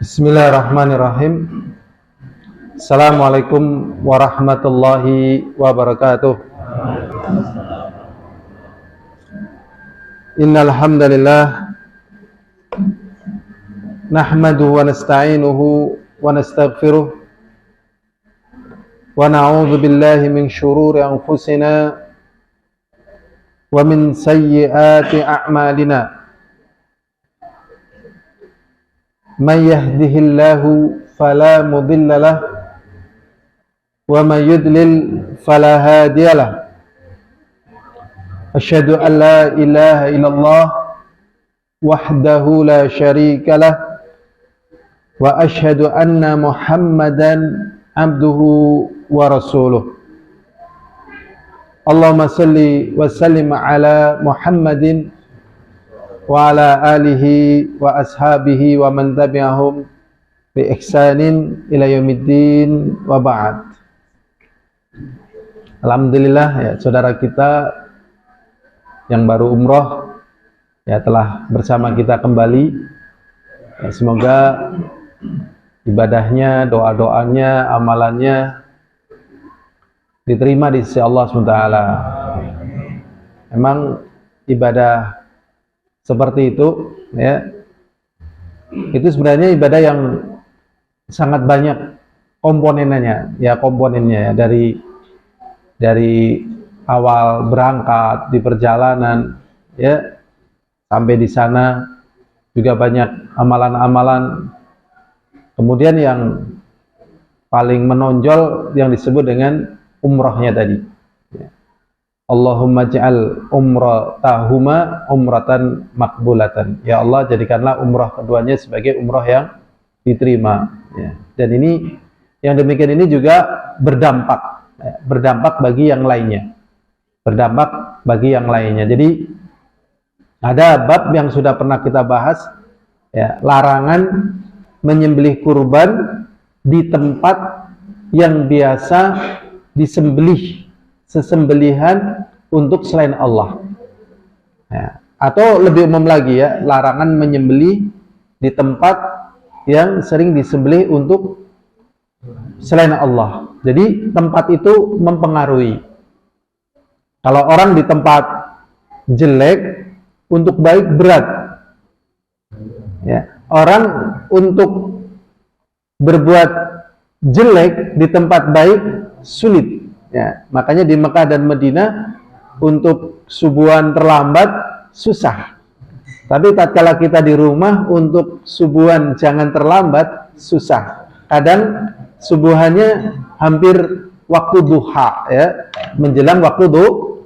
Bismillahirrahmanirrahim. Assalamualaikum warahmatullahi wabarakatuh. Innal hamdalillah nahmaduhu wa nasta'inuhu wa nastaghfiruh wa na'udzu billahi min shururi anfusina wa min sayyiati a'malina. Man yahdihillahu fala mudilla lahu wa man yudlil fala hadiya lahu. Asyhadu an la ilaha illallah wahdahu la syarika lahu wa asyhadu anna Muhammadan abduhu wa rasuluh. Allahumma salli wa sallim ala Muhammadin wa ala alihi wa ashabihi wa man tabi'ahum bi ihsanin ila yaumiddin wa ba'd. Alhamdulillah ya, saudara kita yang baru umroh ya telah bersama kita kembali. Ya, semoga ibadahnya, doa-doanya, amalannya diterima di sisi Allah SWT. Memang ibadah seperti itu ya, itu sebenarnya ibadah yang sangat banyak komponennya ya, dari awal berangkat di perjalanan ya sampai di sana juga banyak amalan-amalan. Kemudian yang paling menonjol yang disebut dengan umrahnya tadi. Allahumma ja'al umratahuma umratan makbulatan. Ya Allah, jadikanlah umrah keduanya sebagai umrah yang diterima. Ya. Dan ini, yang demikian ini juga berdampak, ya, berdampak bagi yang lainnya. Berdampak bagi yang lainnya. Jadi ada bab yang sudah pernah kita bahas, ya, larangan menyembelih kurban di tempat yang biasa disembelih sesembelihan untuk selain Allah ya. Atau lebih umum lagi ya, larangan menyembelih di tempat yang sering disembelih untuk selain Allah. Jadi tempat itu mempengaruhi. Kalau orang di tempat jelek, untuk baik berat ya. Orang untuk berbuat jelek di tempat baik sulit ya. Makanya di Mekah dan Madinah untuk subuhan terlambat susah. Tapi tatkala kita di rumah untuk subuhan jangan terlambat susah. Kadang subuhannya hampir waktu duha ya, menjelang waktu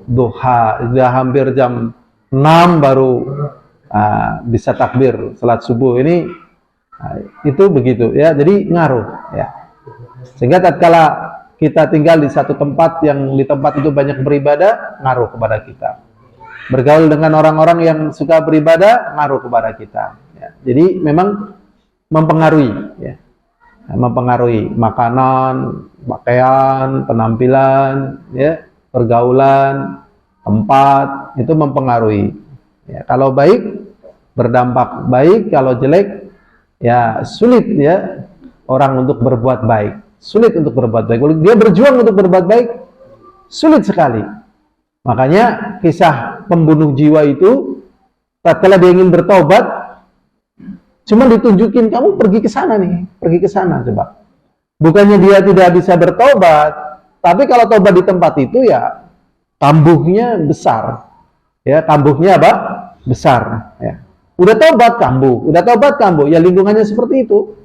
duha, sudah hampir jam 6 baru bisa takbir salat subuh. Ini itu begitu ya. Jadi ngaruh ya. Sehingga tatkala kita tinggal di satu tempat yang di tempat itu banyak beribadah, ngaruh kepada kita. Bergaul dengan orang-orang yang suka beribadah, ngaruh kepada kita. Ya. Jadi memang mempengaruhi, ya. Mempengaruhi makanan, pakaian, penampilan, ya, pergaulan, tempat itu mempengaruhi. Ya. Kalau baik berdampak baik, kalau jelek ya sulit ya orang untuk berbuat baik. Sulit untuk berbuat baik. Kalau dia berjuang untuk berbuat baik, sulit sekali. Makanya kisah pembunuh jiwa itu, tatkala dia ingin bertobat, cuma ditunjukin, kamu pergi ke sana nih, pergi ke sana coba. Bukannya dia tidak bisa bertobat, tapi kalau tobat di tempat itu ya kambuhnya besar. Ya, kambuhnya apa? Besar. Ya. Udah tobat kambuh, ya lingkungannya seperti itu.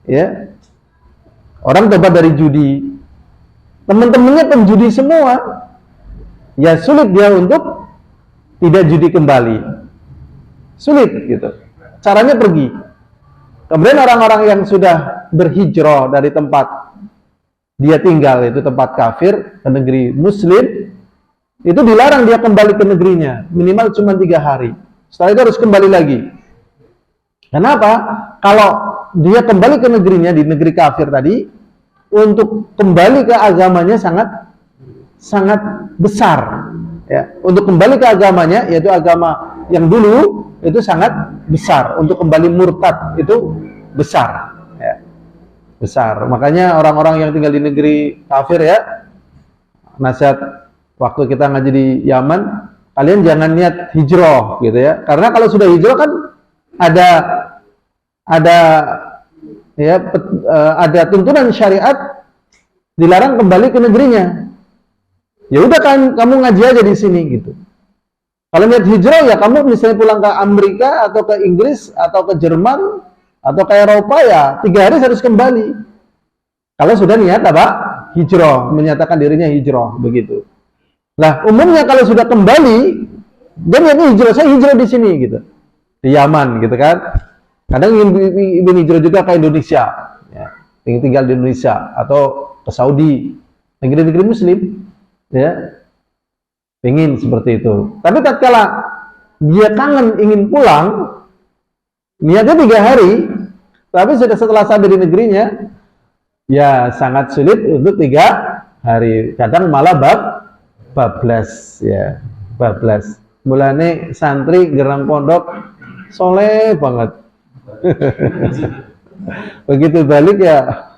Ya. Orang tobat dari judi, teman-temannya penjudi semua, ya sulit dia untuk tidak judi kembali, sulit gitu. Caranya pergi. Kemudian orang-orang yang sudah berhijrah dari tempat dia tinggal, itu tempat kafir, ke negeri muslim, itu dilarang dia kembali ke negerinya, minimal cuma 3 hari. Setelah itu harus kembali lagi. Kenapa? Kalau dia kembali ke negerinya, di negeri kafir tadi, untuk kembali ke agamanya sangat besar ya. Untuk kembali ke agamanya, yaitu agama yang dulu itu sangat besar. Untuk kembali murtad itu besar, ya. Besar. Makanya orang-orang yang tinggal di negeri kafir ya, nasihat waktu kita ngaji di Yaman, kalian jangan niat hijrah gitu ya. Karena kalau sudah hijrah kan ada tuntunan syariat, dilarang kembali ke negerinya. Ya udah kan kamu ngaji aja di sini gitu. Kalau niat hijrah ya kamu misalnya pulang ke Amerika atau ke Inggris atau ke Jerman atau ke Eropa ya 3 hari harus kembali. Kalau sudah niat apa? Hijrah, menyatakan dirinya hijrah begitu. Nah, umumnya kalau sudah kembali dia niatnya hijrah, saya hijrah di sini gitu. Di Yaman gitu kan. Kadang ingin hijrah juga ke Indonesia, ya. Ingin tinggal di Indonesia atau ke Saudi, negeri-negeri Muslim, ya. Ingin seperti itu. Tapi tatkala dia kangen ingin pulang, niatnya 3 hari, tapi setelah sampai di negerinya, ya sangat sulit untuk 3 hari. Kadang malah bablas, ya, bablas. Mulane santri gerang pondok soleh banget. Begitu balik ya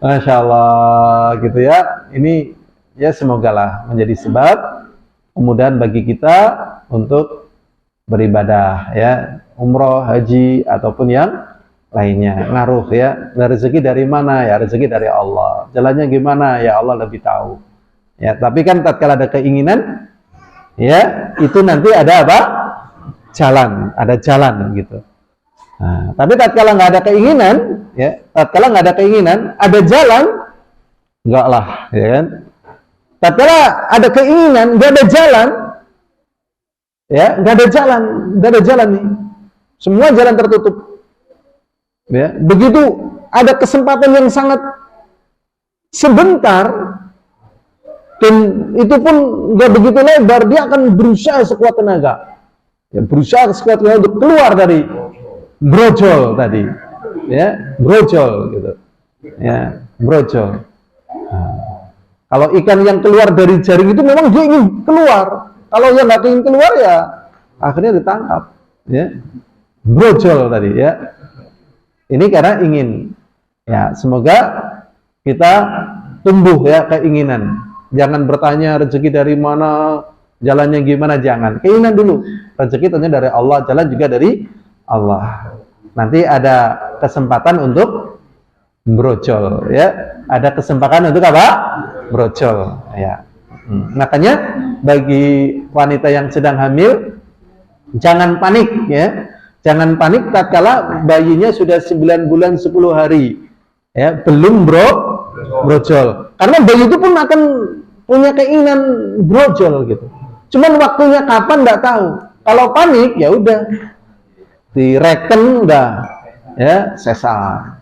Masya Allah gitu ya. Ini ya semoga lah menjadi sebab kemudahan bagi kita untuk beribadah ya, umroh, haji ataupun yang lainnya. Ngaruh ya, rezeki dari mana ya? Rezeki dari Allah. Jalannya gimana ya? Allah lebih tahu ya. Tapi kan tatkala ada keinginan ya, itu nanti ada apa? Jalan, ada jalan gitu. Nah, tapi tatkala nggak ada keinginan, ya, tatkala nggak ada keinginan, ada jalan, enggak lah, ya kan? Tatkala ada keinginan, nggak ada jalan, ya, nggak ada jalan nih. Semua jalan tertutup. Ya, begitu ada kesempatan yang sangat sebentar. Dan itu pun nggak begitu lebar, dia akan berusaha sekuat tenaga, ya, berusaha sekuat tenaga untuk keluar dari brojol tadi, ya, brojol gitu, ya, brojol. Nah, kalau ikan yang keluar dari jaring itu memang dia ingin keluar, kalau yang nggak ingin keluar ya akhirnya ditangkap, ya, brojol tadi, ya. Ini karena ingin, ya, semoga kita tumbuh ya keinginan. Jangan bertanya rezeki dari mana, jalannya gimana, jangan. Keinginan dulu. Rezeki tentunya dari Allah, jalan juga dari Allah. Nanti ada kesempatan untuk brojol, ya. Ada kesempatan untuk apa? Brojol, ya. Makanya bagi wanita yang sedang hamil, jangan panik, ya. Jangan panik tatkala bayinya sudah 9 bulan 10 hari, ya, belum brojol. Karena bayi itu pun akan punya keinginan brojol gitu. Cuman waktunya kapan nggak tahu. Kalau panik ya udah direken udah, ya, sesar,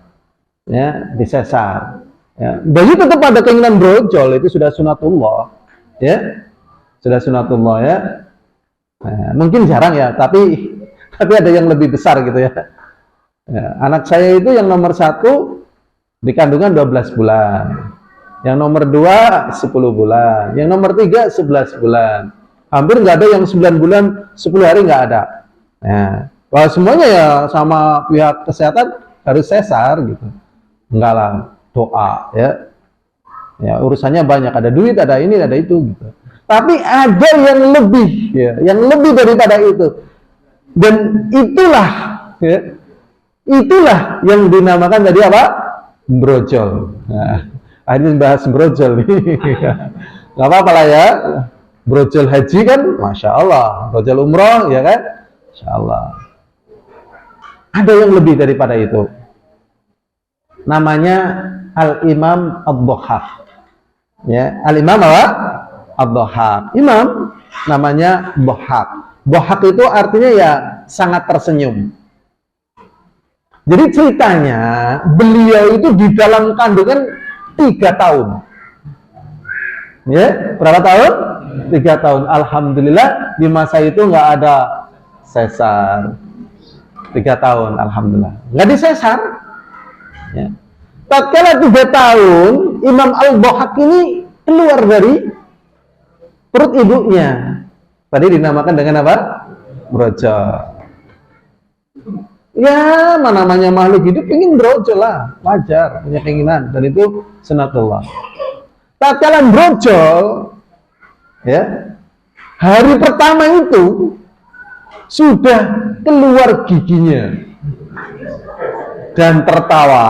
ya, disesar. Ya. Bayi tetap ada keinginan brojol, itu sudah sunatullah, ya, sudah sunatullah, ya. Nah, mungkin jarang ya, tapi ada yang lebih besar gitu ya. Ya. Anak saya itu yang nomor 1 di kandungan 12 bulan. Yang nomor 2 10 bulan, yang nomor 3 11 bulan. Hampir nggak ada yang 9 bulan 10 hari nggak ada. Nah, wah, semuanya ya sama pihak kesehatan harus sesar gitu. Enggak lah, doa ya. Ya, urusannya banyak, ada duit, ada ini, ada itu gitu. Tapi ada yang lebih, ya, yang lebih daripada itu. Dan itulah, ya, itulah yang dinamakan tadi apa? Brojol. Nah, ini bahas brojol nih. Gak apa-apa lah ya. Brojol haji kan, Masya Allah. Brojol umroh, ya kan? Masya Allah. Ada yang lebih daripada itu. Namanya Al-Imam Ad-Dhahhak. Ya, Al-Imam apa? Ad-Dhahhak. Imam namanya Dhahhak. Dhahhak itu artinya ya sangat tersenyum. Jadi ceritanya beliau itu di dalam kandungan 3 tahun. Ya, berapa tahun? 3 tahun. Alhamdulillah di masa itu nggak ada sesar. 3 tahun, alhamdulillah. Nggak disesar. Ya. Tatkala 3 tahun, Imam Al-Dhahhak ini keluar dari perut ibunya. Tadi dinamakan dengan apa? Brojo. Ya, namanya makhluk hidup ingin brojo lah, wajar, punya keinginan, dan itu sunatullah. Tatkala brojol, ya, hari pertama itu sudah keluar giginya dan tertawa.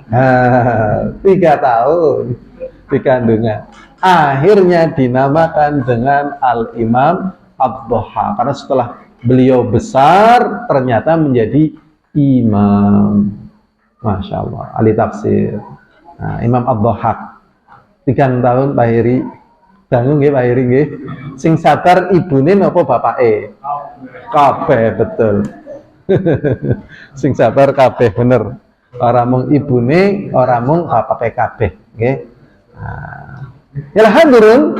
3 tahun di kandungan. Akhirnya dinamakan dengan Al-Imam Ad-Duha, karena setelah beliau besar ternyata menjadi imam. Masya Allah, ahli tafsir. Nah, Imam Ad-Duha 3 tahun Pak Heri. Dangu nggih Pak Heri nggih. Sing sabar ibune napa bapake? Kabeh betul. Sing sabar kabeh bener. Ora mung ibune, ora mung bapake kabeh, nggih. Nah, ya hadirin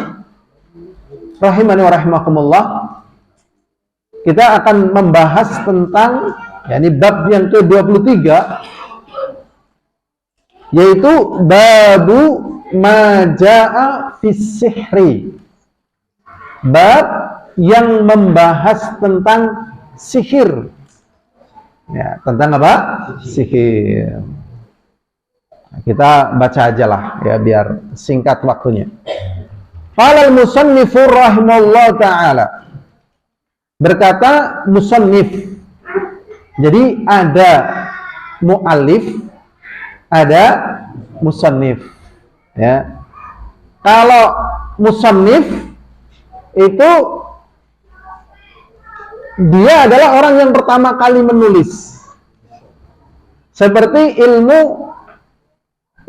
rahimani wa rahimakumullah. Kita akan membahas tentang yakni bab yang ke-23, yaitu babu majaa fis sihri. Bab yang membahas tentang sihir. Ya, tentang apa? Sihir. Kita baca aja lah ya biar singkat waktunya. Qala al-musannifu rahimallahu ta'ala. Berkata musannif. Jadi ada muallif, ada musannif. Ya. Kalau musannif itu dia adalah orang yang pertama kali menulis. Seperti ilmu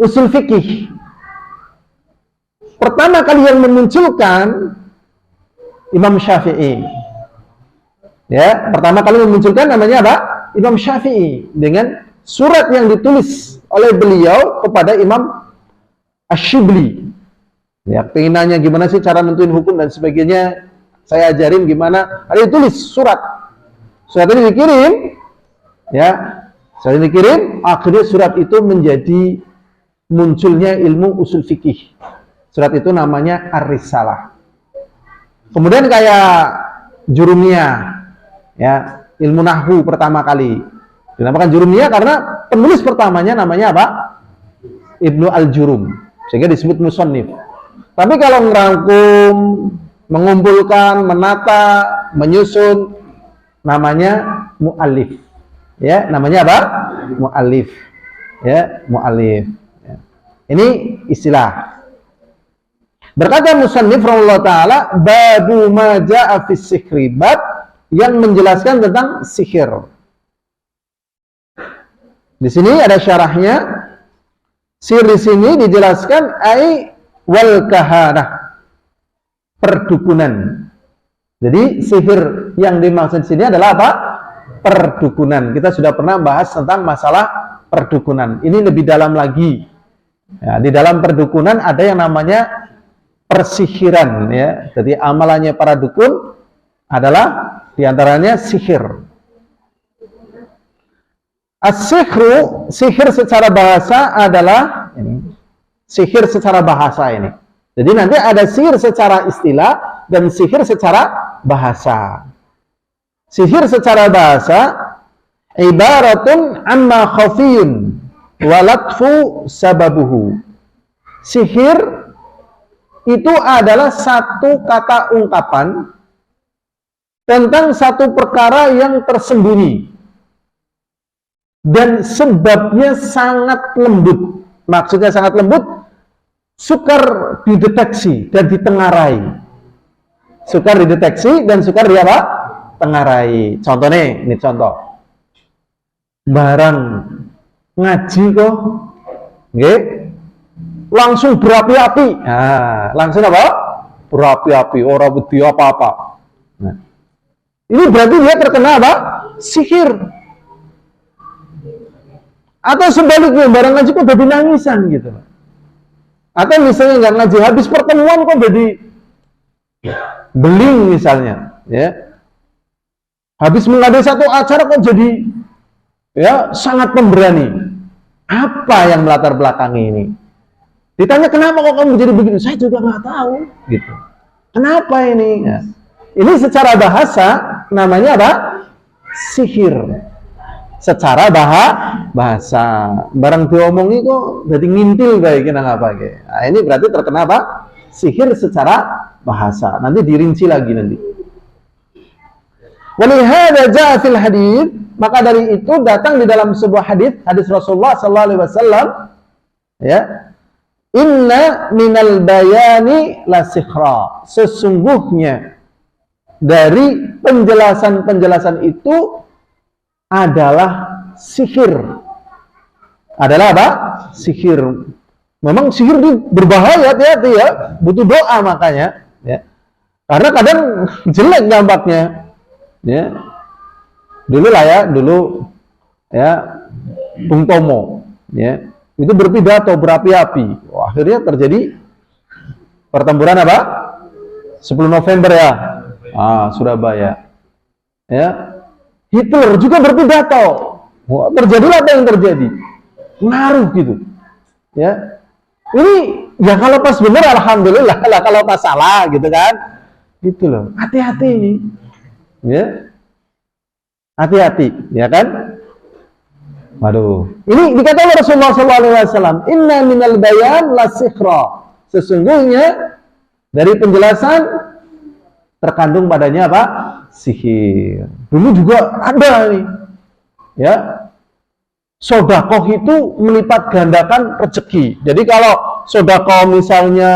usul fikih. Pertama kali yang memunculkan Imam Syafi'i. Ya, pertama kali memunculkan namanya apa? Imam Syafi'i dengan surat yang ditulis oleh beliau kepada Imam Ash-Shibli. Ya, penginannya gimana sih cara nentuin hukum dan sebagainya, saya ajarin gimana. Ada ditulis surat. Surat ini dikirim, ya. Surat ini dikirim, akhirnya surat itu menjadi munculnya ilmu usul fikih. Surat itu namanya Ar-Risalah. Kemudian kayak Jurumiyah, ya, ilmu nahwu pertama kali dinamakan Jurumiyah karena penulis pertamanya namanya apa? Ibnu Al-Jurum, sehingga disebut musannif. Tapi kalau merangkum, mengumpulkan, menata, menyusun, namanya mu'allif. Ya, namanya apa? Mu'allif. Ya, mu'allif. Ya. Ini istilah. Berkata musannif rahimahullah ta'ala, babu ma ja'a fis sihri, bab yang menjelaskan tentang sihir. Di sini ada syarahnya. Sihir di sini dijelaskan ai wal kahanah, perdukunan. Jadi sihir yang dimaksud di sini adalah apa? Perdukunan. Kita sudah pernah bahas tentang masalah perdukunan. Ini lebih dalam lagi. Ya, di dalam perdukunan ada yang namanya persihiran, ya. Jadi amalannya para dukun adalah diantaranya sihir. As-sihru, sihir secara bahasa adalah ini. Sihir secara bahasa ini. Jadi nanti ada sihir secara istilah dan sihir secara bahasa. Sihir secara bahasa ibaratun amma khafiyun walatfu sababuhu. Sihir itu adalah satu kata ungkapan tentang satu perkara yang tersembunyi dan sebabnya sangat lembut. Maksudnya sangat lembut, sukar dideteksi dan ditengarai. Sukar dideteksi dan sukar di apa? Tengarai. Contohnya, ini contoh. Barang ngaji kok, nggih, langsung berapi-api. Nah, langsung apa? Berapi-api, ora wedi apa-apa. Nah, ini berarti dia terkena apa? Sihir. Atau sebaliknya, barang ngaji kok jadi nangisan gitu. Atau misalnya nggak ngaji, habis pertemuan kok jadi beling misalnya, ya. Habis menghadiri satu acara kok jadi ya sangat pemberani. Apa yang melatar belakangi ini? Ditanya kenapa kok kamu jadi begitu? Saya juga nggak tahu, gitu. Kenapa ini? Ya. Ini secara bahasa namanya apa? Sihir. Secara bahasa. Barang diomongi kok jadi ngintil baik kita nggak pakai. Nah, ini berarti terkena apa? Sihir secara bahasa. Nanti dirinci lagi nanti. Walihada jaa fil hadits, maka dari itu datang di dalam sebuah hadis Rasulullah sallallahu alaihi wasallam, ya. Inna minal bayani la sikhra. Sesungguhnya dari penjelasan-penjelasan itu adalah sihir. Adalah apa? Sihir. Memang sihir itu berbahaya, hati-hati ya. Butuh doa makanya, ya. Karena kadang jelek dampaknya. Ya, dulu ya Bung Tomo, ya itu berpidato berapi-api. Akhirnya terjadi pertempuran apa? 10 November ya, Surabaya. Ya, Hitler juga berpidato. Terjadilah apa yang terjadi? Ngaruh gitu. Ya, ini ya kalau pas benar alhamdulillah, kalau pas salah gitu kan, gitu loh. Hati-hati ini. Ya, hati-hati, ya kan? Waduh, ini dikatakan Rasulullah SAW, Inna minal bayan la sikhra. Sesungguhnya dari penjelasan terkandung padanya apa? Sihir. Dulu juga ada nih, ya. Sodakoh itu melipat gandakan rezeki. Jadi kalau sodakoh misalnya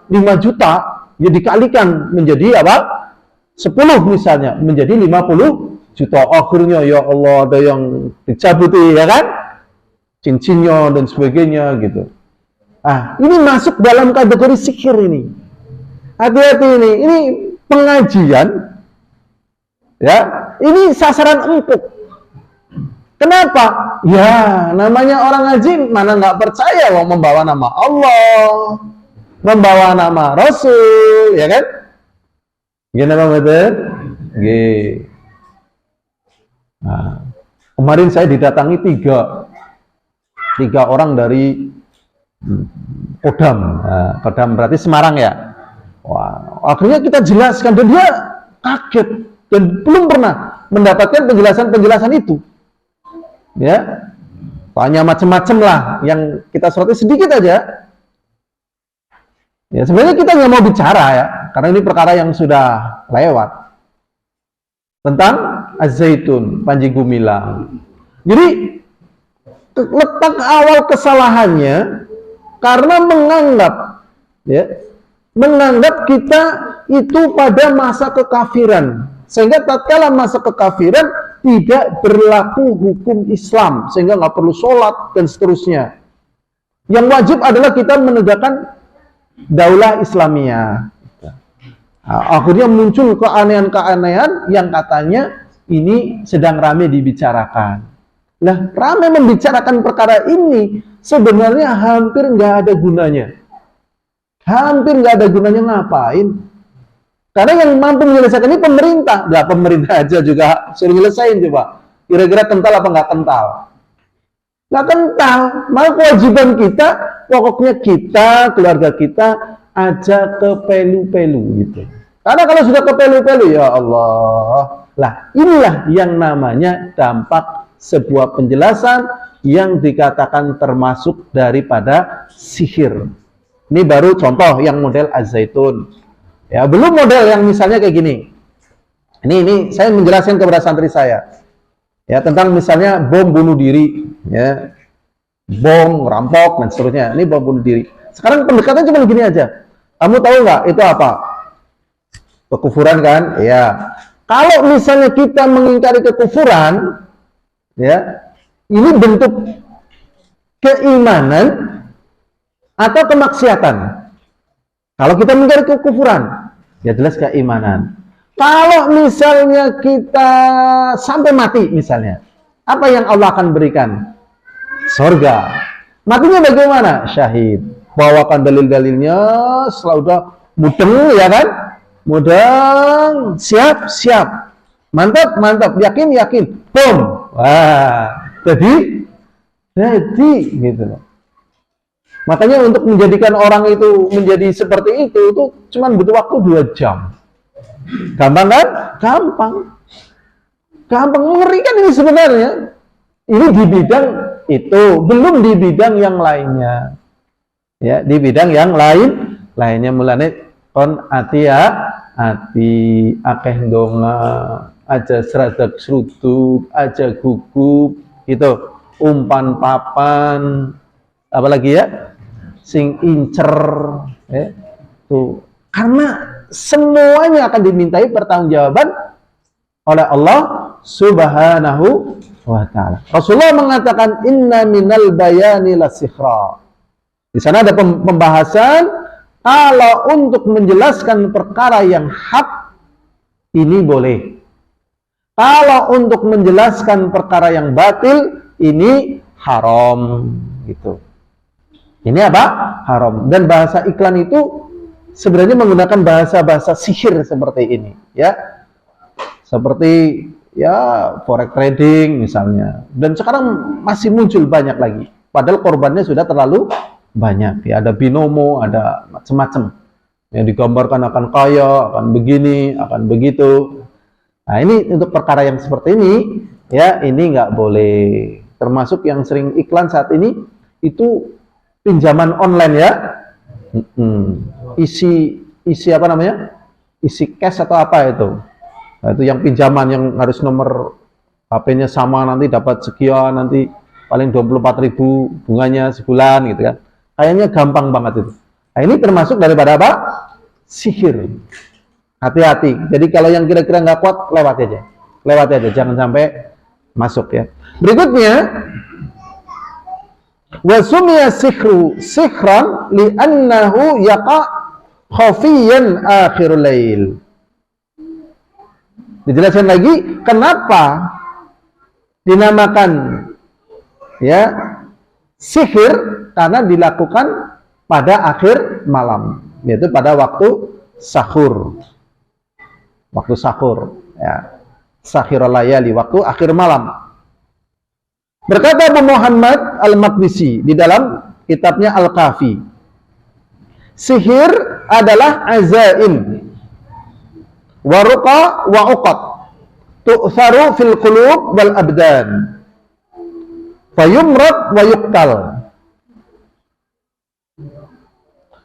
5 juta, ya dikalikan menjadi apa? 10 misalnya menjadi 50 juta. Akhirnya ya Allah ada yang dicabuti, ya kan, cincinnya dan sebagainya gitu. Ini masuk dalam kategori sihir ini. Hati-hati ini pengajian, ya, ini sasaran empuk. Kenapa? Ya namanya orang ngaji mana nggak percaya loh, membawa nama Allah, membawa nama Rasul, ya kan? Gimana Pak Betul? Nah, kemarin saya didatangi tiga orang dari Kodam. Kodam berarti Semarang ya. Wah, akhirnya kita jelaskan dan dia kaget dan belum pernah mendapatkan penjelasan itu. Ya, tanya macam-macam lah yang kita soroti sedikit aja. Ya, sebenarnya kita nggak mau bicara ya, karena ini perkara yang sudah lewat. Tentang Az-Zaitun, Panji Gumilang. Jadi, letak awal kesalahannya karena menganggap kita itu pada masa kekafiran. Sehingga tatkala masa kekafiran tidak berlaku hukum Islam, sehingga nggak perlu sholat dan seterusnya. Yang wajib adalah kita menegakkan daulah Islamiyah. Akhirnya muncul keanehan-keanehan yang katanya ini sedang ramai dibicarakan. Nah, ramai membicarakan perkara ini sebenarnya hampir nggak ada gunanya. Hampir nggak ada gunanya, ngapain? Karena yang mampu menyelesaikan ini pemerintah. Nggak pemerintah aja juga suruh nyelesain coba. Kira-kira kental apa nggak kental? Nggak kental. Maka kewajiban kita, pokoknya kita, keluarga kita, aja ke pelu-pelu gitu. Karena kalau sudah ke pelu-pelu, ya Allah. Lah, inilah yang namanya dampak sebuah penjelasan yang dikatakan termasuk daripada sihir. Ini baru contoh yang model Az-Zaitun. Ya, belum model yang misalnya kayak gini. Ini saya menjelaskan kepada santri saya. Ya, tentang misalnya bom bunuh diri, ya. Bom, rampok dan seterusnya. Ini bom bunuh diri. Sekarang pendekatannya cuma gini aja. Kamu tahu nggak itu apa? Kekufuran kan? Ya. Kalau misalnya kita mengingkari kekufuran, ya, ini bentuk keimanan atau kemaksiatan. Kalau kita mengingkari kekufuran, ya jelas keimanan. Kalau misalnya kita sampai mati misalnya, apa yang Allah akan berikan? Surga. Matinya bagaimana? Syahid. Bawakan dalil-dalilnya, setelah udah mudeng, ya kan? Mudeng, siap, mantap, yakin, boom. Wah, jadi gitu loh. Makanya untuk menjadikan orang itu menjadi seperti itu cuma butuh waktu 2 jam. Gampang kan? Gampang. Gampang, mengerikan ini sebenarnya. Ini di bidang itu, belum di bidang yang lainnya. Ya, di bidang yang lainnya mulane kon ati akeh ndonga, aja seradak sruduk, aja gugup, gitu. Umpan papan, apalagi ya? Sing incer, ya. Tuh. Karena semuanya akan dimintai pertanggungjawaban oleh Allah Subhanahu wa ta'ala. Rasulullah mengatakan inna minal bayani lasikhra. Di sana ada pembahasan kalau untuk menjelaskan perkara yang hak ini boleh. Kalau untuk menjelaskan perkara yang batil ini haram gitu. Ini apa? Haram. Dan bahasa iklan itu sebenarnya menggunakan bahasa-bahasa sihir seperti ini, ya. Seperti ya forex trading misalnya. Dan sekarang masih muncul banyak lagi. Padahal korbannya sudah terlalu banyak. Ya, ada binomo, ada macam-macam. Yang digambarkan akan kaya, akan begini, akan begitu. Nah, ini untuk perkara yang seperti ini, ya, ini nggak boleh. Termasuk yang sering iklan saat ini itu pinjaman online, ya. Isi apa namanya? Isi cash atau apa itu? Nah, itu yang pinjaman yang harus nomor HP-nya sama, nanti dapat sekian, nanti paling 24.000 bunganya sebulan gitu kan. Kayaknya gampang banget itu. Nah, ini termasuk daripada apa? Sihir. Hati-hati. Jadi kalau yang kira-kira nggak kuat, lewat aja. Lewat aja, jangan sampai masuk ya. Berikutnya, wa sumiya sihru sihran li'annahu yaqa khafiyan akhirul lail. Dijelaskan lagi kenapa dinamakan ya sihir, karena dilakukan pada akhir malam, yaitu pada waktu sahur. Waktu sahur ya. Sahirul layali, waktu akhir malam. Berkata Abu Muhammad Al-Maqdisi di dalam kitabnya Al-Kafi, sihir adalah azaim wa ruqa wa uqad tu'tharu fil qulub wal abdan fayumrad wa yuqtal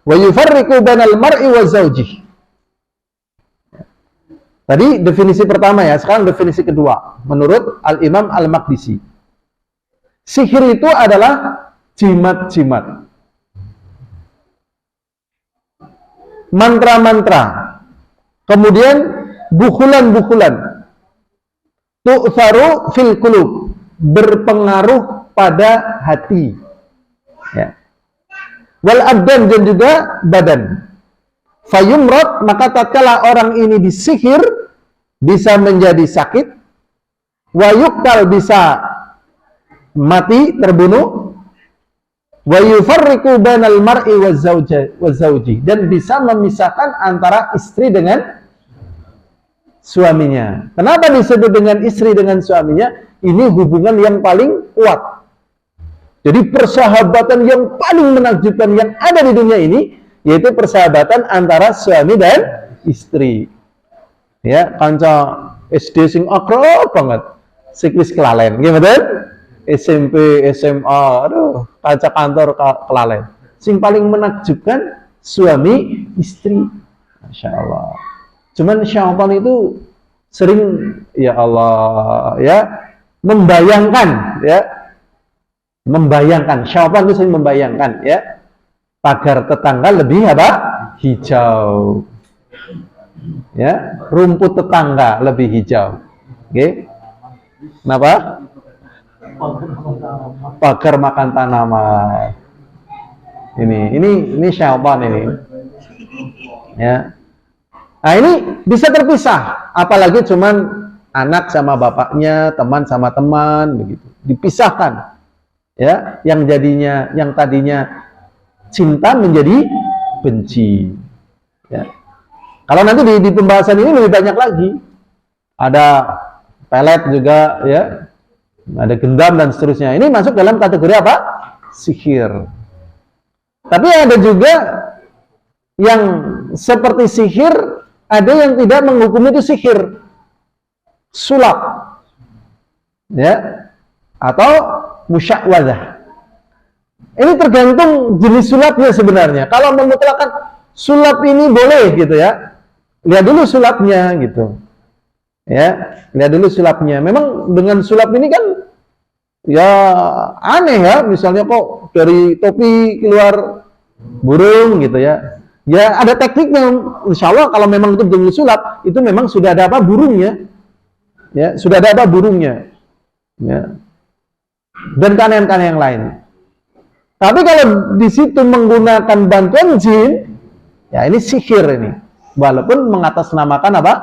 wa yufarriqu bainal mar'i wa zawjih. Tadi definisi pertama ya, sekarang definisi kedua menurut Al-Imam Al-Maqdisi. Sihir itu adalah jimat-jimat, mantra-mantra, kemudian bukulan-bukulan, tu'tharu fil qulub, berpengaruh pada hati, ya. Wal abdan, dan juga badan. Fayumrad, maka tatkala orang ini disihir bisa menjadi sakit, wa yuqtal, bisa mati, terbunuh, wa yufarriqu bainal mar'i wazauji, dan bisa memisahkan antara istri dengan suaminya. Kenapa disebut dengan istri dengan suaminya? Ini hubungan yang paling kuat. Jadi persahabatan yang paling menakjubkan yang ada di dunia ini, yaitu persahabatan antara suami dan istri. Ya, kanca SD sing akrab banget, sikwis kelalen, gimana? SMP, SMA, aduh, kanca kantor kelalen. Sing paling menakjubkan suami istri. Masya Allah. Cuman syaitan itu sering, ya Allah, ya, membayangkan, ya, membayangkan. Syaitan itu sering membayangkan, ya, pagar tetangga lebih apa? Hijau. Ya, rumput tetangga lebih hijau. Oke. Kenapa? Pagar makan tanaman. Ini syaitan ini. Ya. Nah, ini bisa terpisah, apalagi cuman anak sama bapaknya, teman sama teman begitu. Dipisahkan. Ya, yang tadinya cinta menjadi benci. Ya. Kalau nanti di pembahasan ini lebih banyak lagi. Ada pelet juga, ya. Ada gendam dan seterusnya. Ini masuk dalam kategori apa? Sihir. Tapi ada juga yang seperti sihir, ada yang tidak menghukum itu sihir, sulap, ya, atau musya'wadah. Ini tergantung jenis sulapnya sebenarnya. Kalau memutlakan sulap ini boleh gitu ya, lihat dulu sulapnya gitu, ya, lihat dulu sulapnya. Memang dengan sulap ini kan ya aneh ya, misalnya kok dari topi keluar burung gitu ya. Ya ada tekniknya, insya Allah kalau memang itu betul sulap, itu memang sudah ada apa burungnya, ya sudah ada apa burungnya, ya. Dan keanehan-keanehan yang lain. Tapi kalau di situ menggunakan bantuan jin, ya ini sihir ini, walaupun mengatasnamakan apa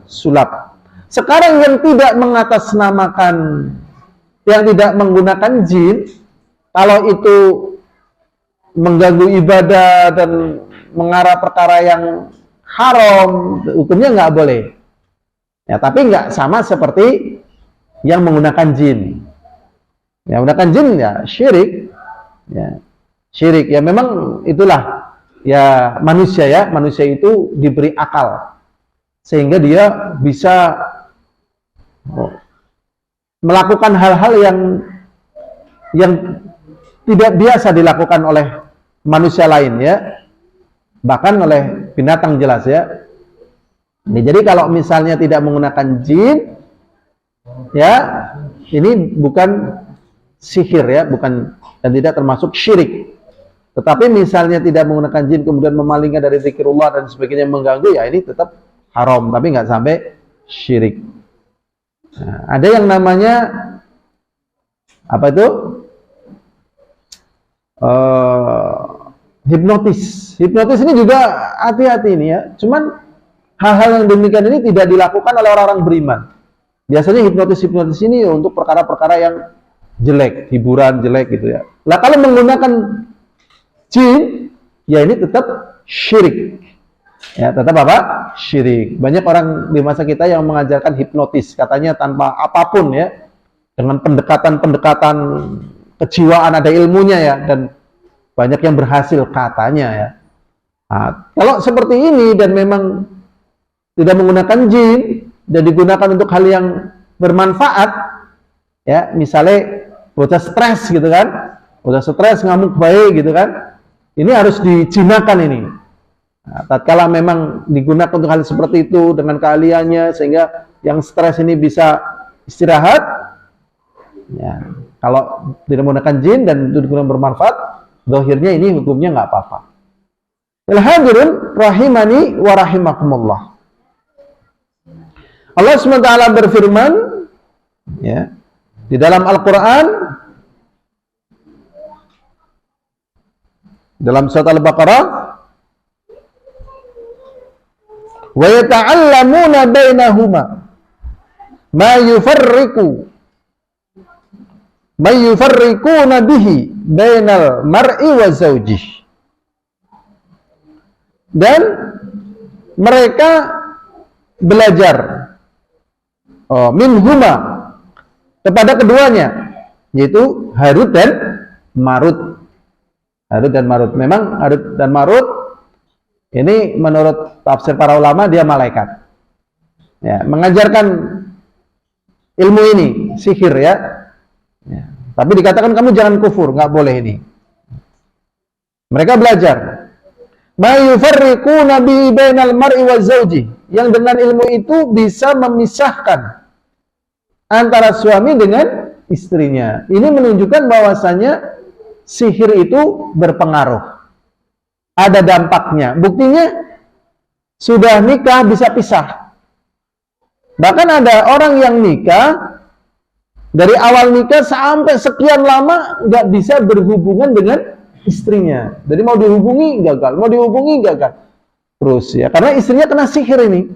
sulap. Sekarang yang tidak mengatasnamakan, yang tidak menggunakan jin, kalau itu mengganggu ibadah dan mengarah perkara yang haram, hukumnya nggak boleh. Ya, tapi nggak sama seperti yang menggunakan jin. Ya, menggunakan jin ya syirik. Ya, syirik. Ya memang itulah ya manusia ya. Manusia itu diberi akal sehingga dia bisa melakukan hal-hal yang tidak biasa dilakukan oleh manusia lain ya. Bahkan oleh binatang jelas ya. Jadi kalau misalnya tidak menggunakan jin, ya ini bukan sihir ya, bukan, dan tidak termasuk syirik. Tetapi misalnya tidak menggunakan jin kemudian memalingnya dari zikrullah dan sebagainya mengganggu, ya ini tetap haram, tapi nggak sampai syirik. Nah, ada yang namanya apa itu? Hipnotis. Hipnotis ini juga hati-hati ini ya. Cuman hal-hal yang demikian ini tidak dilakukan oleh orang-orang beriman. Biasanya hipnotis-hipnotis ini untuk perkara-perkara yang jelek, hiburan jelek gitu ya. Lah kalau menggunakan jin, ya ini tetap syirik. Ya, tetap apa? Syirik. Banyak orang di masa kita yang mengajarkan hipnotis, katanya tanpa apapun ya. Dengan pendekatan-pendekatan kejiwaan, ada ilmunya ya, dan banyak yang berhasil katanya ya. Nah, kalau seperti ini dan memang tidak menggunakan jin dan digunakan untuk hal yang bermanfaat, ya misalnya bocah stres gitu kan, bocah stres ngamuk baik gitu kan, ini harus dijinakan ini. Nah, tatkala memang digunakan untuk hal seperti itu dengan keahliannya sehingga yang stres ini bisa istirahat, ya kalau tidak menggunakan jin dan itu digunakan bermanfaat, zahirnya ini hukumnya nggak apa-apa. Hadirin rahimani wa rahimakumullah. Allah SWT berfirman ya di dalam Al-Qur'an dalam surat Al-Baqarah, wa yata'allamuna bainahuma ma yufarriquna bihi bainal mar'i wa zawjih. Dan mereka belajar minhuma kepada keduanya, yaitu Harut dan Marut. Harut dan Marut. Memang Harut dan Marut ini menurut tafsir para ulama dia malaikat. Ya, mengajarkan ilmu ini, sihir ya. Ya. Tapi dikatakan kamu jangan kufur, nggak boleh ini. Mereka belajar. Ma yufarriquna bi bainal mar'i wa zawji, yang dengan ilmu itu bisa memisahkan antara suami dengan istrinya. Ini menunjukkan bahwasanya sihir itu berpengaruh. Ada dampaknya. Buktinya sudah nikah bisa pisah. Bahkan ada orang yang nikah dari awal nikah sampai sekian lama nggak bisa berhubungan dengan istrinya. Jadi mau dihubungi gagal, mau dihubungi gagal. Terus ya, karena istrinya kena sihir ini.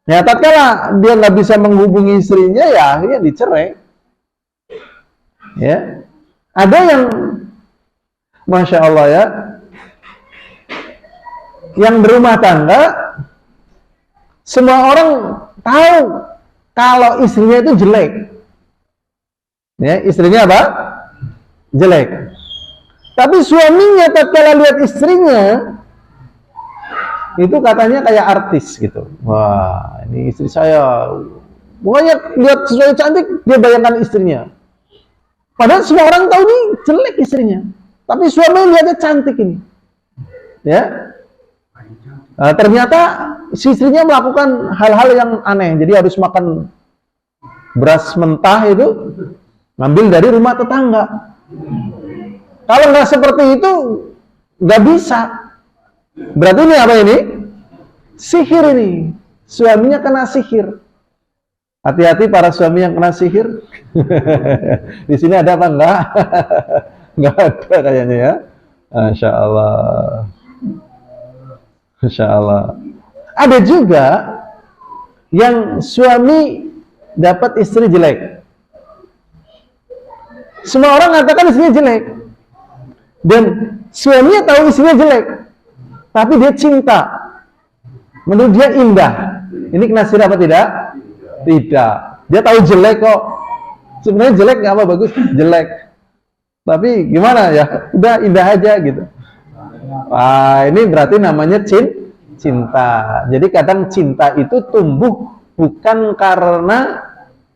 Ya, tatkala dia nggak bisa menghubungi istrinya, ya akhirnya dicerai. Ya, ada yang, masya Allah ya, yang berumah tangga, semua orang tahu kalau istrinya itu jelek. Ya, istrinya apa? Jelek. Tapi suaminya tatkala lihat istrinya, itu katanya kayak artis gitu. Wah, ini istri saya. Pokoknya lihat sesuatu cantik, dia bayangkan istrinya. Padahal semua orang tahu nih jelek istrinya. Tapi suaminya lihatnya cantik ini. Ya. Nah, ternyata si istrinya melakukan hal-hal yang aneh. Jadi harus makan beras mentah itu ngambil dari rumah tetangga. Kalau nggak seperti itu nggak bisa. Berarti ini apa ini? Sihir ini. Suaminya kena sihir. Hati-hati para suami yang kena sihir. Di sini ada apa enggak? Enggak ada kayaknya ya. Masya Allah. Masya Allah. Ada juga yang suami dapat istri jelek. Semua orang mengatakan istrinya jelek. Dan suaminya tahu istrinya jelek. Tapi dia cinta. Menurut dia indah. Ini kena sihir apa tidak? Tidak. Dia tahu jelek kok. Sebenarnya jelek nggak apa bagus, jelek. Tapi gimana ya? Udah indah aja gitu. Wah, ini berarti namanya cinta. Jadi kadang cinta itu tumbuh bukan karena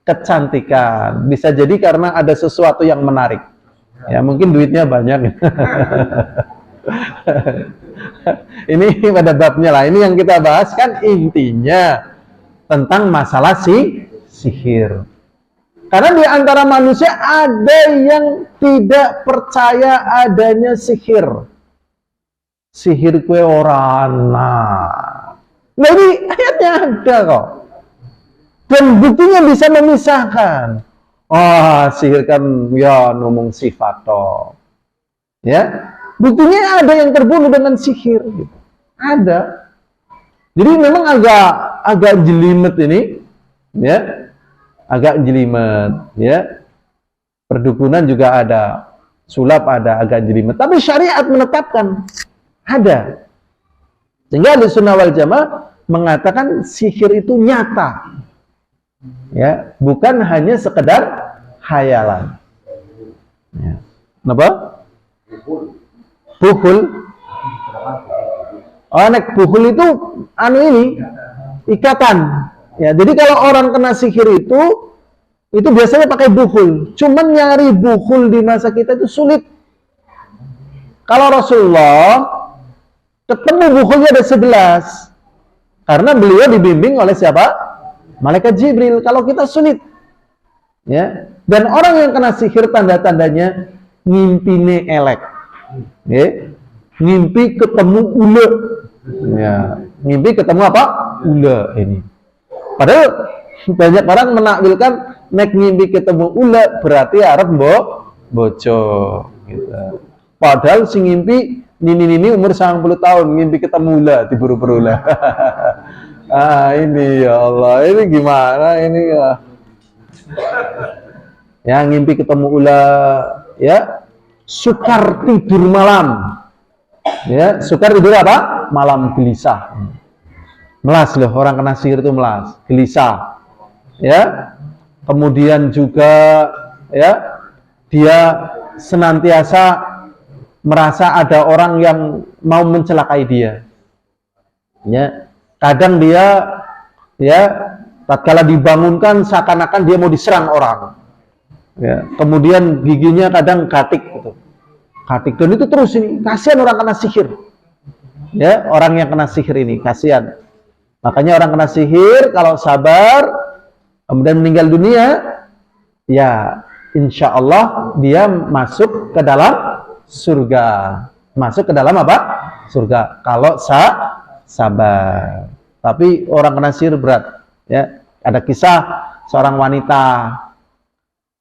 kecantikan. Bisa jadi karena ada sesuatu yang menarik. Ya, mungkin duitnya banyak. Ini pada babnya lah. Ini yang kita bahas kan intinya tentang masalah sihir. Karena di antara manusia ada yang tidak percaya adanya sihir. Sihir kue orana. Nah ini ayatnya ada kok. Dan buktinya bisa memisahkan. Sihir kan ya ngomong sifat toh. Ya. Buktinya ada yang terbunuh dengan sihir gitu. Ada. Jadi memang agak jelimet ini, ya, agak jelimet, ya. Perdukunan juga ada, sulap ada, agak jelimet. Tapi syariat menetapkan ada. Sehingga Ahlussunnah wal Jamaah mengatakan sihir itu nyata, ya, bukan hanya sekedar khayalan. Ya. Kenapa? Buhul. Nek buhul itu ikatan. Ya, jadi kalau orang kena sihir itu biasanya pakai buhul. Cuman nyari buhul di masa kita itu sulit. Kalau Rasulullah ketemu buhulnya ada 11. Karena beliau dibimbing oleh siapa? Malaikat Jibril. Kalau kita sulit. Ya. Dan orang yang kena sihir tanda-tandanya ngimpine elek. Ya. Ngimpi ketemu ule. Ya, ngimpi ketemu apa? Ule ini. Padahal banyak orang menakwilkan nek ngimpi ketemu ule berarti arep bojo gitu. Padahal si ngimpi nini umur 90 tahun ngimpi ketemu ule diburu-buru ule. Ini ya Allah, ini gimana ini ya? Ya ngimpi ketemu ule ya, sukar tidur malam. Ya, sukar tidur apa? Malam gelisah. Melas loh, orang kena sihir itu melas, gelisah. Ya. Kemudian juga ya, dia senantiasa merasa ada orang yang mau mencelakai dia. Ya. Kadang dia ya, tatkala dibangunkan seakan-akan dia mau diserang orang. Ya. Kemudian giginya kadang gatik gitu. Katik, dan itu terus ini, kasihan orang kena sihir. Ya, orang yang kena sihir ini, kasihan. Makanya orang kena sihir, kalau sabar, kemudian meninggal dunia, ya, insya Allah dia masuk ke dalam surga. Masuk ke dalam apa? Surga. Kalau sabar. Tapi orang kena sihir berat. Ya, ada kisah seorang wanita,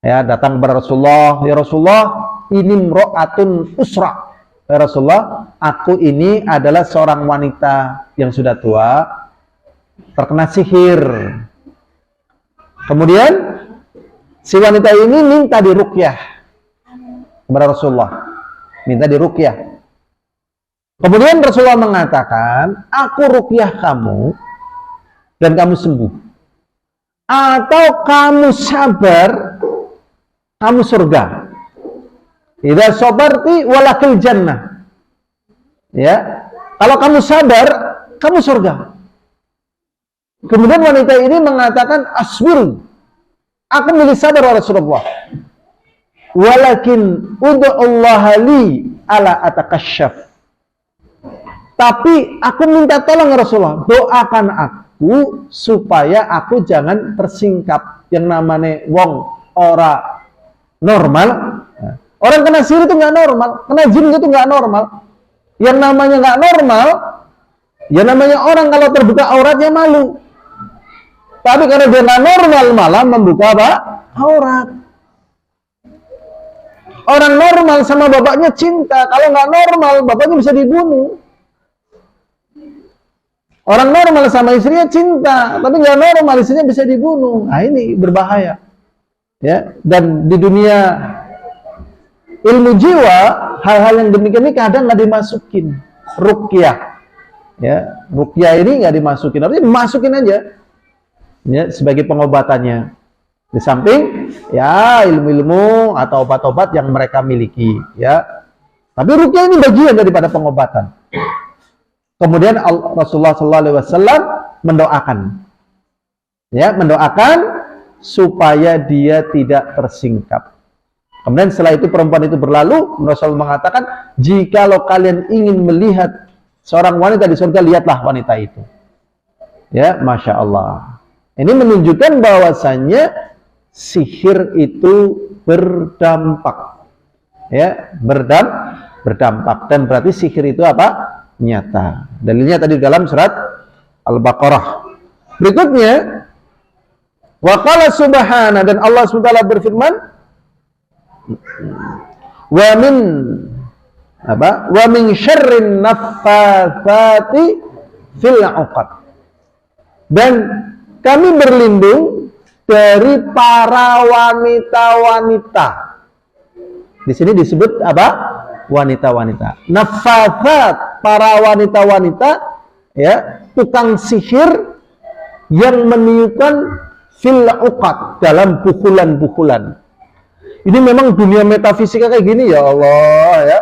ya, datang kepada Rasulullah, ya Rasulullah, ini mro'atun usra. Ya Rasulullah, aku ini adalah seorang wanita yang sudah tua, terkena sihir. Kemudian si wanita ini minta diruqyah kepada Rasulullah, minta diruqyah. Kemudian Rasulullah mengatakan, aku ruqyah kamu dan kamu sembuh, atau kamu sabar, kamu surga. Idza sabarti walakil jannah. Ya. Kalau kamu sabar, kamu surga. Kemudian wanita ini mengatakan, asbir. Aku milih sabar ya Rasulullah. Walakin ud'ullaha li ala atakasyaf. Tapi aku minta tolong ya Rasulullah, doakan aku supaya aku jangan tersingkap. Yang namanya wong ora normal. Orang kena sihir itu nggak normal, kena jin itu nggak normal. Yang namanya nggak normal, ya namanya orang kalau terbuka auratnya malu. Tapi karena dia nggak normal malah membuka apa? Aurat. Orang normal sama bapaknya cinta, kalau nggak normal bapaknya bisa dibunuh. Orang normal sama istrinya cinta, tapi nggak normal istrinya bisa dibunuh. Nah ini berbahaya. Ya, dan di dunia ilmu jiwa, hal-hal yang demikian ini kadang nggak dimasukin. Ruqyah, ya, ruqyah ini nggak dimasukin, artinya dimasukin aja, ya, sebagai pengobatannya. Di samping, ya, ilmu-ilmu atau obat-obat yang mereka miliki, ya. Tapi ruqyah ini bagian daripada pengobatan. Kemudian Rasulullah SAW mendoakan, ya, mendoakan supaya dia tidak tersingkap. Kemudian setelah itu perempuan itu berlalu, Rasulullah mengatakan, jikalau kalian ingin melihat seorang wanita di surga, lihatlah wanita itu. Ya, Masya Allah. Ini menunjukkan bahwasannya sihir itu berdampak. Ya, berdampak. Dan berarti sihir itu apa? Nyata. Dalilnya tadi dalam surat Al-Baqarah. Berikutnya, wa qala subhana, dan Allah SWT berfirman, wa min syarrin naffatsati fil 'uqad, dan kami berlindung dari para wanita-wanita. Di sini disebut apa? Wanita-wanita. Naffatsat, para wanita-wanita, ya, tukang sihir yang meniupkan fil 'uqad, dalam pukulan-pukulan. Ini memang dunia metafisika kayak gini, ya Allah, ya.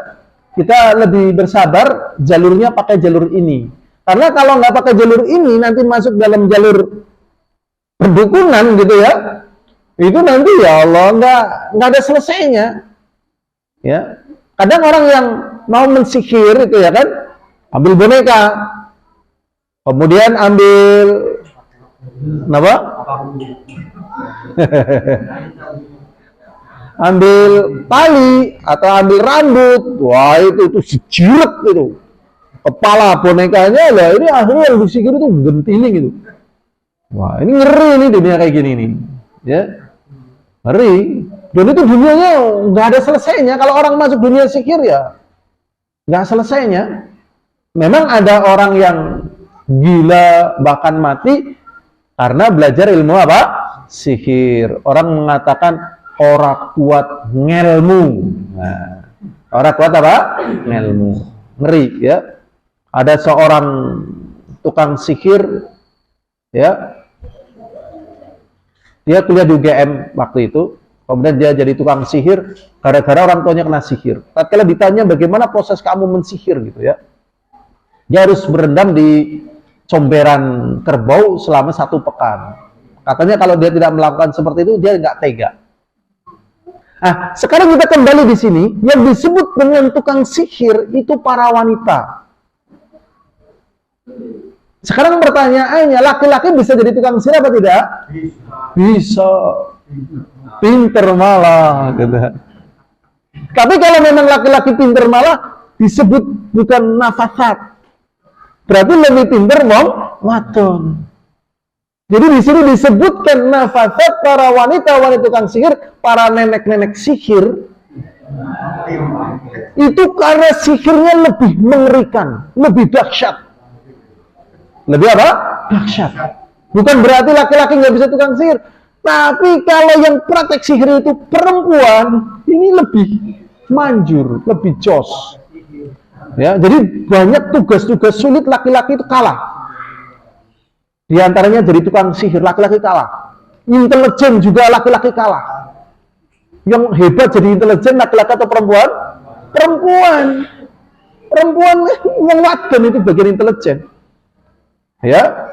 Kita lebih bersabar jalurnya pakai jalur ini. Karena kalau nggak pakai jalur ini, nanti masuk dalam jalur perdukunan gitu ya. Itu nanti ya Allah nggak ada selesainya. Ya. Kadang orang yang mau mensihir itu ya kan, ambil boneka, kemudian ambil apa? Ambil tali atau ambil rambut, wah itu sejiret itu, kepala bonekanya lah, ini akhirnya yang disihir itu gentiling itu. Wah ini ngeri nih dunia kayak gini nih, ya ngeri. Dan itu dunianya nggak ada selesainya. Kalau orang masuk dunia sihir ya nggak selesainya. Memang ada orang yang gila bahkan mati karena belajar ilmu apa? Sihir. Orang mengatakan ora kuat ngelmu. Nah, ora kuat apa? Ngelmu. Ngeri ya. Ada seorang tukang sihir ya. Dia kuliah di UGM waktu itu. Kemudian dia jadi tukang sihir gara-gara orang tuanya kena sihir. Tatkala ditanya bagaimana proses kamu mensihir gitu ya. Dia harus berendam di comberan kerbau selama 1 pekan. Katanya kalau dia tidak melakukan seperti itu dia nggak tega. Nah, sekarang kita kembali di sini, yang disebut dengan tukang sihir itu para wanita. Sekarang pertanyaannya, laki-laki bisa jadi tukang sihir apa tidak? Bisa. Pinter malah gitu. Tapi kalau memang laki-laki pinter malah disebut bukan nafasat. Berarti lebih pinter wadon. Jadi di sini disebutkan nafasat para wanita-wanita tukang sihir, para nenek-nenek sihir. Itu karena sihirnya lebih mengerikan, lebih dahsyat. Lebih apa? Dahsyat. Bukan berarti laki-laki nggak bisa tukang sihir. Tapi kalau yang praktek sihir itu perempuan, ini lebih manjur, lebih jos. Ya, jadi banyak tugas-tugas sulit laki-laki itu kalah. Di antaranya jadi tukang sihir, laki-laki kalah. Intelijen juga laki-laki kalah. Yang hebat jadi intelijen laki-laki atau perempuan? Perempuan. Perempuan wong wadon itu bagian intelijen. Ya.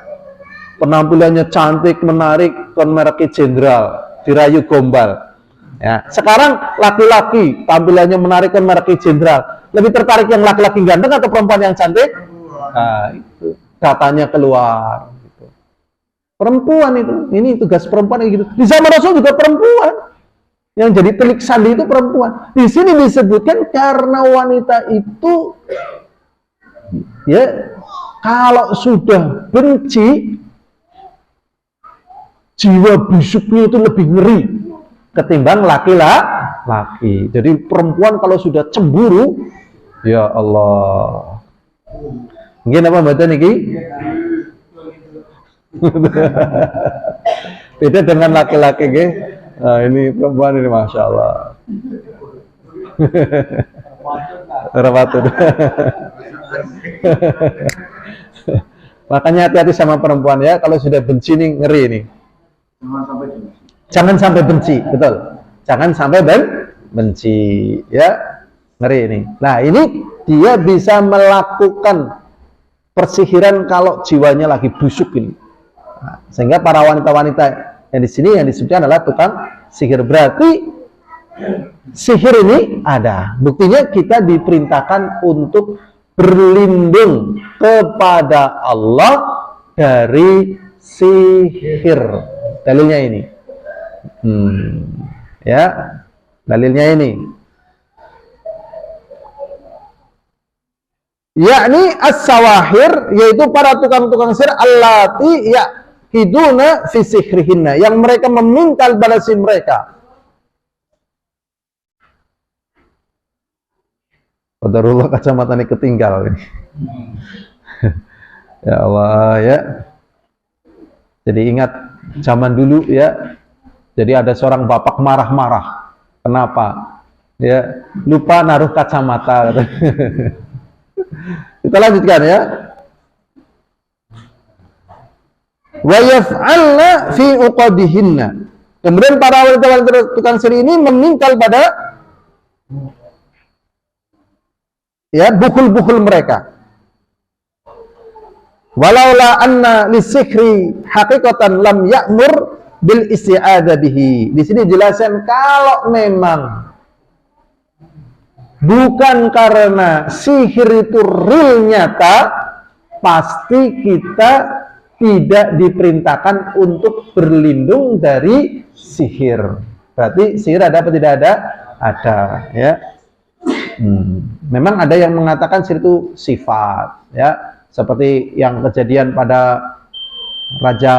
Penampilannya cantik, menarik, kon mereki jenderal, dirayu gombal. Ya, sekarang laki-laki tampilannya menarik kon mereki jenderal. Lebih tertarik yang laki-laki ganteng atau perempuan yang cantik? Nah, itu datanya keluar gitu. Perempuan itu, ini tugas perempuan gitu. Di zaman Rasul juga perempuan. Yang jadi telik sandi itu perempuan. Di sini disebutkan karena wanita itu ya kalau sudah benci, jiwa busuknya itu lebih ngeri ketimbang laki-laki. Jadi perempuan kalau sudah cemburu, ya Allah. Mungkin apa mbak niki? Beda dengan laki-laki, nggih. Nah, ini perempuan ini masya Allah. Rabatun. Makanya hati-hati sama perempuan ya. Kalau sudah benci nih ngeri nih. Jangan sampai benci, betul. Jangan sampai benci, ya ngeri ini. Nah ini dia bisa melakukan persihiran kalau jiwanya lagi busuk ini. Nah, sehingga para wanita-wanita yang di sini yang disebutkan adalah tukang sihir. Berarti sihir ini ada. Buktinya kita diperintahkan untuk berlindung kepada Allah dari sihir. Dalilnya ini. Ya, dalilnya ini. Yakni as-sawahir, yaitu para tukang-tukang sihir allati yaqiduna fi sihrihinna, yang mereka memintal balasi mereka. Qadarullah kacamata ini ketinggal ini. Ya Allah ya. Jadi ingat zaman dulu ya. Jadi ada seorang bapak marah-marah. Kenapa? Ya, lupa naruh kacamata. Kita lanjutkan ya. Wa yaf'alna fi uqadihinna. Kemudian para wanita-wanita tukang sihir ini memintal pada ya bukul-bukul mereka. Walaula anna lisihri haqiqatan lam ya'mur bil isti'adha bihi. Di sini jelaskan kalau memang bukan karena sihir itu real nyata, pasti kita tidak diperintahkan untuk berlindung dari sihir. Berarti sihir ada apa tidak ada? Ada, ya. Memang ada yang mengatakan sihir itu sifat, ya. Seperti yang kejadian pada raja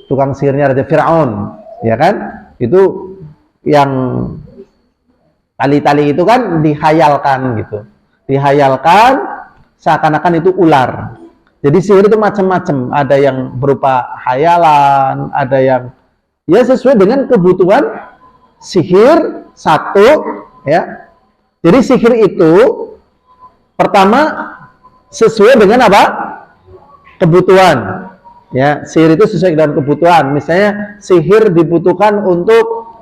tukang sihirnya Raja Fir'aun, ya kan? Itu yang tali-tali itu kan dihayalkan gitu. Dihayalkan seakan-akan itu ular. Jadi sihir itu macam-macam, ada yang berupa hayalan, ada yang ya sesuai dengan kebutuhan sihir satu, ya. Jadi sihir itu pertama sesuai dengan apa? Kebutuhan. Ya, sihir itu sesuai dengan kebutuhan. Misalnya sihir dibutuhkan untuk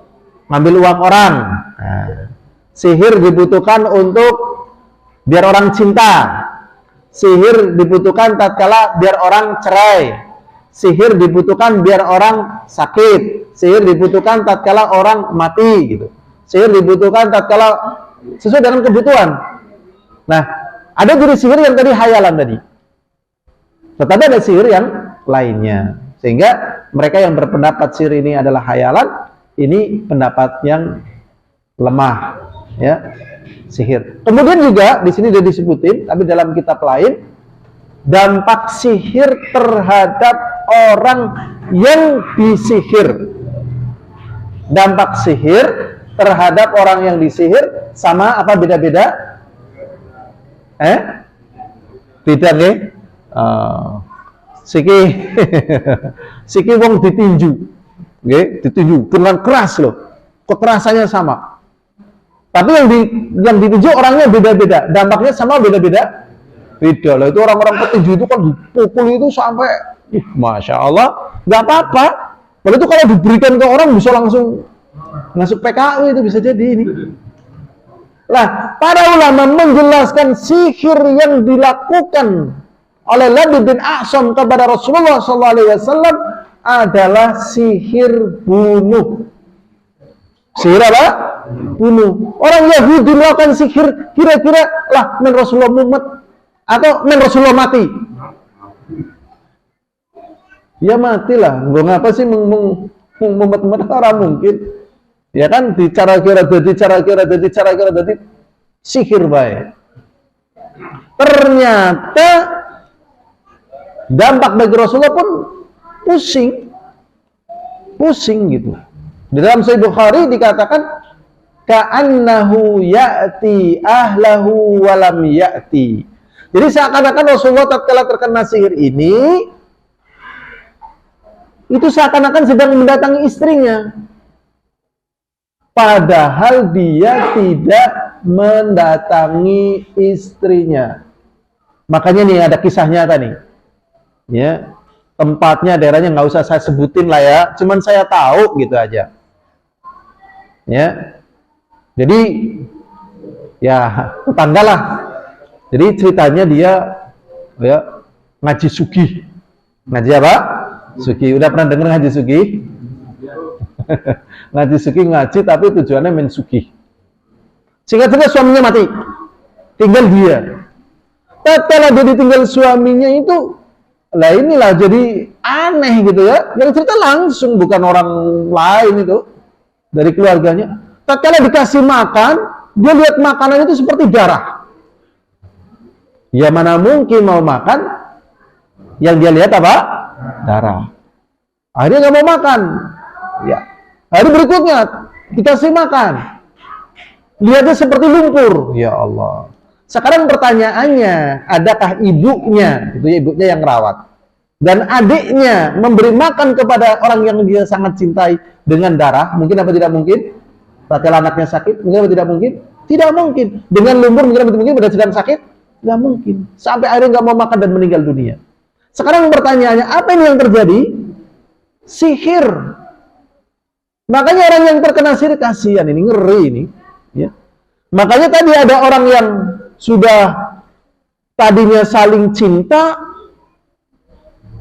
ngambil uang orang. Nah, sihir dibutuhkan untuk biar orang cinta. Sihir dibutuhkan tatkala biar orang cerai. Sihir dibutuhkan biar orang sakit. Sihir dibutuhkan tatkala orang mati gitu. Sihir dibutuhkan tatkala sesuai dengan kebutuhan. Nah, ada jenis sihir yang tadi hayalan tadi. Tetapi ada sihir yang lainnya. Sehingga mereka yang berpendapat sihir ini adalah hayalan, ini pendapat yang lemah, ya. Sihir. Kemudian juga di sini sudah disebutin, tapi dalam kitab lain, dampak sihir terhadap orang yang disihir. Dampak sihir terhadap orang yang disihir sama apa beda-beda? Beda nggih? Siki wong ditinju. Nggih, ditinju dengan keras loh. Kekerasannya sama. Tapi yang ditinju orangnya beda-beda. Dampaknya sama beda-beda? Beda lah. Itu orang-orang petinju itu kan dipukul itu sampai Masya Allah, nggak apa-apa. Kalau itu kalau diberikan ke orang bisa langsung Masuk PKU itu bisa jadi ini. Lah, para ulama menjelaskan sihir yang dilakukan oleh Labid bin A'sam kepada Rasulullah SAW adalah sihir bunuh. Sihir apa? Bunuh. Orang Yahudi melakukan sihir, kira-kira lah men Rasulullah mumet atau men Rasulullah mati. Ya matilah. Gua ngapa sih mumet-mumet orang mungkin. Ya kan cara kira jadi sihir baik. Ternyata dampak bagi Rasulullah pun pusing gitu. Di dalam Sahih Bukhari dikatakan ka'annahu ya'ti ahlahu walam ya'ti. Jadi seakan-akan Rasulullah tatkala terkena sihir ini itu seakan-akan sedang mendatangi istrinya. Padahal dia tidak mendatangi istrinya. Makanya nih ada kisah nyata nih. Ya, tempatnya, daerahnya nggak usah saya sebutin lah ya. Cuman saya tahu gitu aja. Ya. Jadi ya tetangga lah. Jadi ceritanya dia ya ngaji sugih. Ngaji apa? Sugih. Udah pernah dengar ngaji sugih? Ngaji sugih ngaji tapi tujuannya main sugih. Singkat cerita suaminya mati, tinggal dia. Tatkala dia ditinggal suaminya itu, lah inilah jadi aneh gitu ya. Yang cerita langsung bukan orang lain itu dari keluarganya. Tatkala dikasih makan, dia lihat makanan itu seperti darah. Ya mana mungkin mau makan, yang dia lihat apa? Darah. Akhirnya nggak mau makan. Ya. Hari berikutnya dikasih makan, lihatnya seperti lumpur. Ya Allah. Sekarang pertanyaannya, adakah ibunya, itu ya ibunya yang rawat, dan adiknya memberi makan kepada orang yang dia sangat cintai dengan darah? Mungkin apa tidak mungkin? Tatkala anaknya sakit, mungkin apa tidak mungkin? Tidak mungkin. Dengan lumpur mungkin apa tidak mungkin? Pada sedang sakit? Tidak mungkin. Sampai akhirnya nggak mau makan dan meninggal dunia. Sekarang pertanyaannya, apa ini yang terjadi? Sihir. Makanya orang yang terkena sihir kasihan ini, ngeri ini. Ya. Makanya tadi ada orang yang sudah tadinya saling cinta,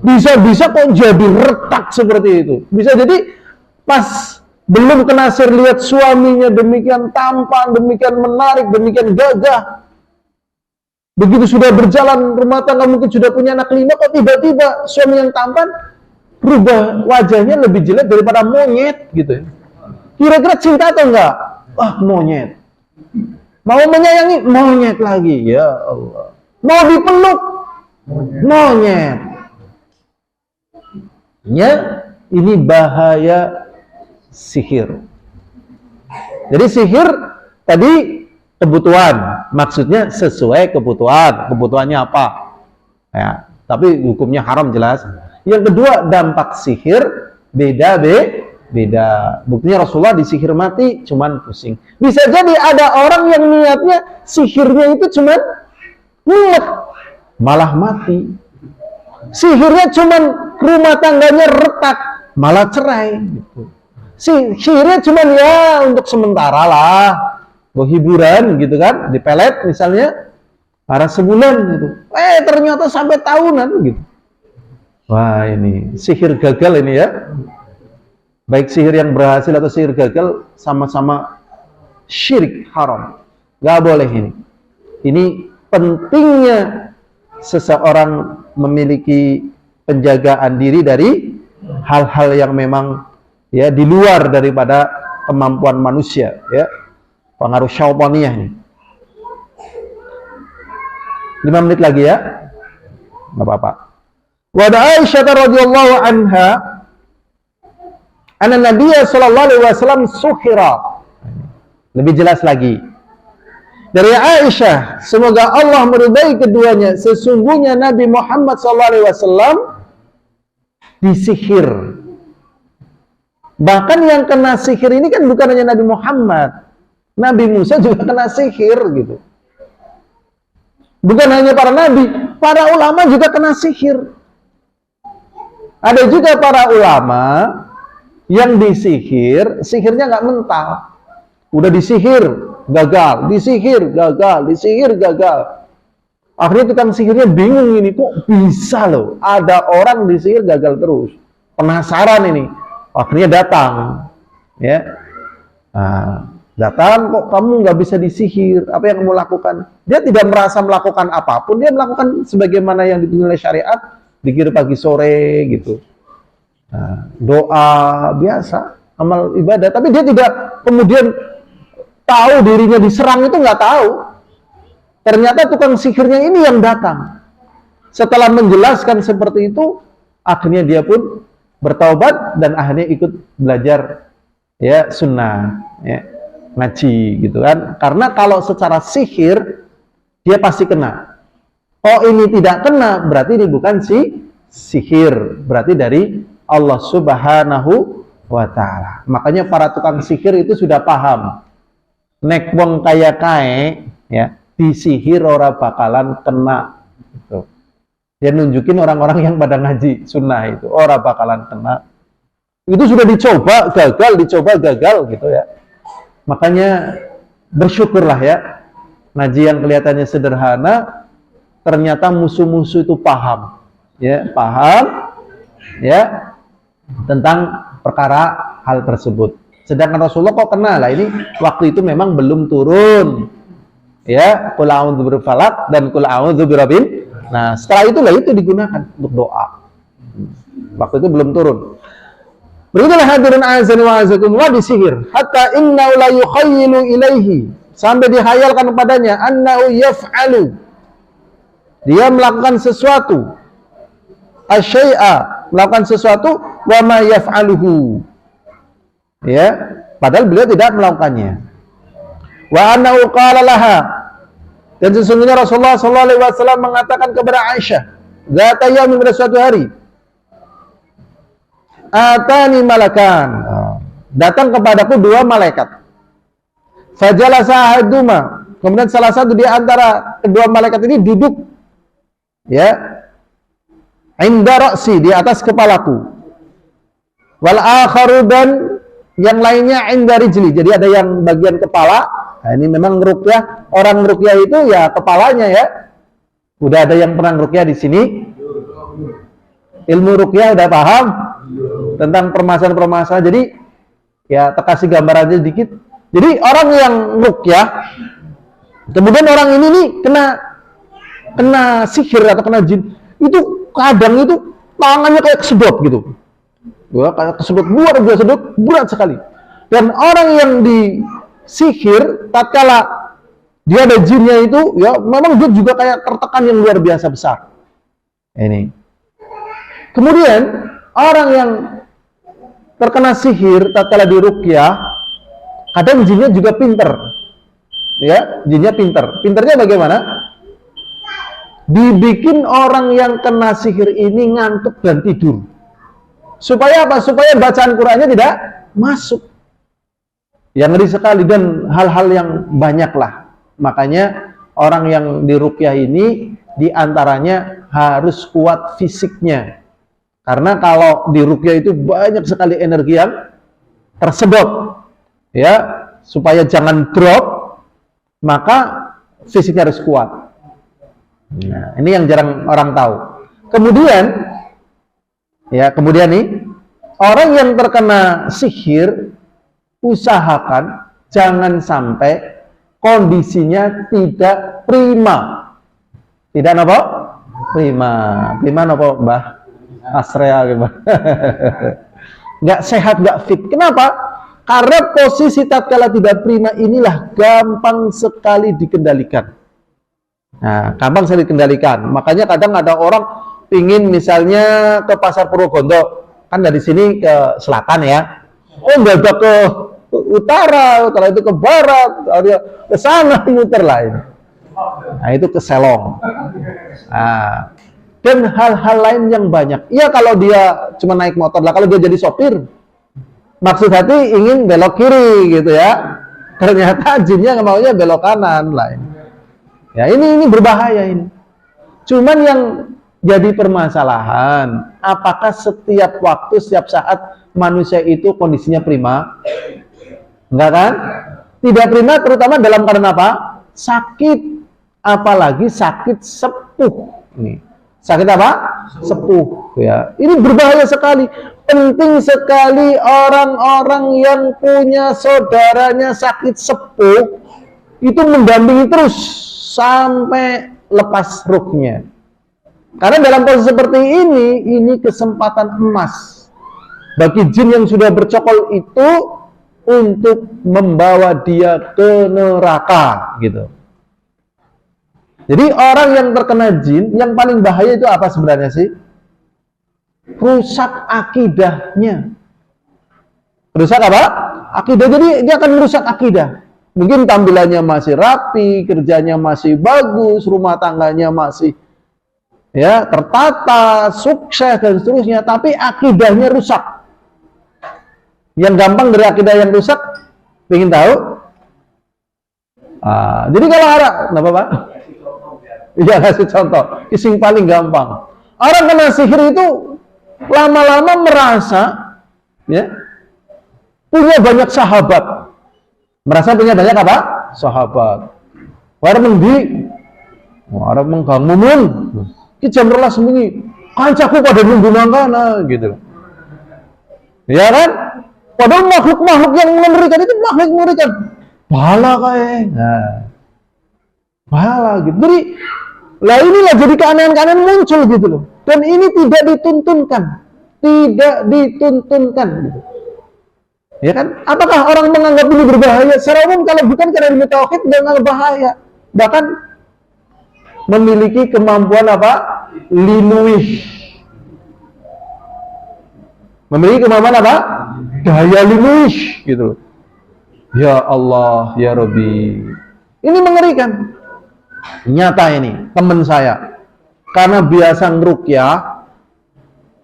bisa-bisa kok jadi retak seperti itu. Bisa jadi pas belum kena sihir lihat suaminya demikian tampan, demikian menarik, demikian gagah. Begitu sudah berjalan rumah tangga, mungkin sudah punya anak 5, kok tiba-tiba suami yang tampan berubah wajahnya lebih jelek daripada monyet gitu ya. Kira-kira cinta atau enggak? Ah, monyet. Mau menyayangi, monyet lagi. Ya Allah. Mau dipeluk, monyet. Ya, ini bahaya sihir. Jadi sihir tadi kebutuhan, maksudnya sesuai kebutuhan. Kebutuhannya apa? Ya, tapi hukumnya haram jelas. Yang kedua, dampak sihir beda. Buktinya Rasulullah disihir mati, cuman pusing. Bisa jadi ada orang yang niatnya sihirnya itu cuman mumet, malah mati. Sihirnya cuman rumah tangganya retak, malah cerai. Gitu. Sihirnya cuman ya untuk sementara lah, buat hiburan gitu kan, dipelet misalnya, para sebulan gitu. Ternyata sampai tahunan gitu. Wah ini sihir gagal ini ya. Baik sihir yang berhasil atau sihir gagal sama-sama syirik haram. Gak boleh ini. Ini pentingnya seseorang memiliki penjagaan diri dari hal-hal yang memang ya di luar daripada kemampuan manusia ya. Pengaruh syaitaniyah ini. 5 menit lagi ya. Enggak apa-apa. Wa Aisyah radhiyallahu anha anna Nabi sallallahu alaihi wasallam sukhira. Lebih jelas lagi. Dari Aisyah, semoga Allah meridai keduanya, sesungguhnya Nabi Muhammad sallallahu alaihi wasallam disihir. Bahkan yang kena sihir ini kan bukan hanya Nabi Muhammad. Nabi Musa juga kena sihir gitu. Bukan hanya para nabi, para ulama juga kena sihir. Ada juga para ulama Yang disihir, sihirnya nggak mental. Udah disihir, gagal, disihir, gagal, disihir, gagal. Akhirnya tukang sihirnya bingung ini, kok bisa loh, ada orang disihir gagal terus. Penasaran ini, akhirnya datang, ya. Nah, datang, kok kamu nggak bisa disihir, apa yang kamu lakukan? Dia tidak merasa melakukan apapun, dia melakukan sebagaimana yang dituntut oleh syariat, zikir pagi sore gitu. Nah, doa biasa, amal ibadah, tapi dia tidak kemudian tahu dirinya diserang, itu nggak tahu. Ternyata tukang sihirnya ini yang datang. Setelah menjelaskan seperti itu, akhirnya dia pun bertaubat dan akhirnya ikut belajar ya sunnah, ya, ngaji gitu kan. Karena kalau secara sihir dia pasti kena. Oh ini tidak kena, berarti ini bukan sihir, berarti dari Allah Subhanahu wa ta'ala. Makanya para tukang sihir itu sudah paham. Nek wong kaya kae ya, disihir ora bakalan kena gitu. Dia nunjukin orang-orang yang pada ngaji sunnah itu ora bakalan kena. Itu sudah dicoba gagal, dicoba gagal gitu ya. Makanya bersyukurlah ya, ngaji yang kelihatannya sederhana ternyata musuh-musuh itu paham ya, paham ya tentang perkara hal tersebut. Sedangkan Rasulullah kok kena lah, ini waktu itu memang belum turun ya, qul a'udzu birabbil falaq dan qul a'udzu birabbin. Nah, setelah itulah itu digunakan untuk doa. Waktu itu belum turun. Begitulah hadirin azan wa azakumullah, disihir. Hatta innahu la yukhayyilu ilaihi, sampai dihayalkan padanya annahu yaf'alu, dia melakukan sesuatu, asyai'a, melakukan sesuatu, wa ma yaf'aluhu, ya, padahal beliau tidak melakukannya. Wa annahu qala laha, dan sesungguhnya Rasulullah SAW mengatakan kepada Aisyah, zata yamin, pada suatu hari, atani malakan, datang kepadaku dua malaikat. Fajalasa ahaduma, kemudian salah satu di antara kedua malaikat ini duduk ya inda ra'si, di atas kepalaku. Wal akharu, dan yang lainnya inda rijli, jadi ada yang bagian kepala. Nah, ini memang ruqyah, orang ruqyah itu ya kepalanya ya. Udah ada yang pernah ruqyah di sini? Ilmu ruqyah udah paham tentang permasalahan-permasalahan. Jadi ya kasih gambarannya sedikit. Jadi orang yang ruqyah, kemudian orang ini nih kena sihir atau kena jin, itu kadang itu tangannya kayak kesedot gitu. Ya, kayak kesedot, luar biasa sedot, berat sekali. Dan orang yang disihir, tatkala dia ada jinnya itu, ya memang dia juga kayak tertekan yang luar biasa besar. Ini. Kemudian orang yang terkena sihir tatkala diruqyah, kadang jinnya juga pinter. Ya, jinnya pinter. Pinternya bagaimana? Dibikin orang yang kena sihir ini ngantuk dan tidur. Supaya apa? Supaya bacaan Qur'annya tidak masuk. Yang ngeri sekali dan hal-hal yang banyak lah. Makanya orang yang diruqyah ini diantaranya harus kuat fisiknya. Karena kalau diruqyah itu banyak sekali energi yang tersedot. Ya, supaya jangan drop, maka fisiknya harus kuat. Nah, ini yang jarang orang tahu. Kemudian nih, orang yang terkena sihir, usahakan jangan sampai kondisinya tidak prima. Tidak apa? Prima. Prima apa, Mbah? Asrea gimana? Nggak sehat, nggak fit. Kenapa? Karena posisi tatkala tidak prima inilah gampang sekali dikendalikan. Nah, gampang sekali dikendalikan. Makanya kadang ada orang ingin misalnya ke Pasar Purwogonto, kan dari sini ke selatan ya. Oh, nggak ke utara, utara itu ke barat, ke sana muter lain. Nah, itu ke Selong. Nah, dan hal-hal lain yang banyak. Iya kalau dia cuma naik motor lah, kalau dia jadi sopir, maksud hati ingin belok kiri gitu ya. Ternyata jinnya nggak maunya belok kanan lain. Ya ini berbahaya ini. Cuman yang jadi permasalahan, apakah setiap waktu, setiap saat manusia itu kondisinya prima? Enggak kan? Tidak prima terutama dalam keadaan apa? Sakit. Apalagi sakit sepuh. Nih. Sakit apa? Sepuh. Ya. Ini berbahaya sekali. Penting sekali orang-orang yang punya saudaranya sakit sepuh itu mendampingi terus sampai lepas ruhnya. Karena dalam posisi seperti ini kesempatan emas bagi jin yang sudah bercokol itu untuk membawa dia ke neraka, gitu. Jadi orang yang terkena jin, yang paling bahaya itu apa sebenarnya sih? Rusak akidahnya. Rusak apa? Akidah. Jadi dia akan merusak akidah. Mungkin tampilannya masih rapi, kerjanya masih bagus, rumah tangganya masih ya tertata, sukses dan seterusnya, tapi akidahnya rusak. Yang gampang dari akidah yang rusak, ingin tahu? Jadi kalau ada, kenapa Pak? Iya, kasih contoh. Yang paling gampang. Orang kena sihir itu lama-lama merasa ya punya banyak sahabat. Merasa punya banyak apa? Sahabat. Warna mengdi, warna menggamumun. Ki jam 12 sembunyi. Kancaku pada nunggu mangkana gitu. Ya kan? Padahal makhluk-makhluk yang mengerikan itu makhluk mengerikan. Bala kayak. Nah. Bala gitu. Jadi lah inilah jadi keanehan-keanehan muncul gitu loh. Dan ini tidak dituntunkan. Tidak dituntunkan gitu. Ya kan? Apakah orang menganggap ini berbahaya? Secara umum kalau bukan karena ilmu tauhid tidak berbahaya. Bahkan memiliki kemampuan apa? Linuih. Memiliki kemampuan apa? Daya linuih gitu. Ya Allah, ya Rabbi. Ini mengerikan. Nyata ini, teman saya. Karena biasa ngeruqyah,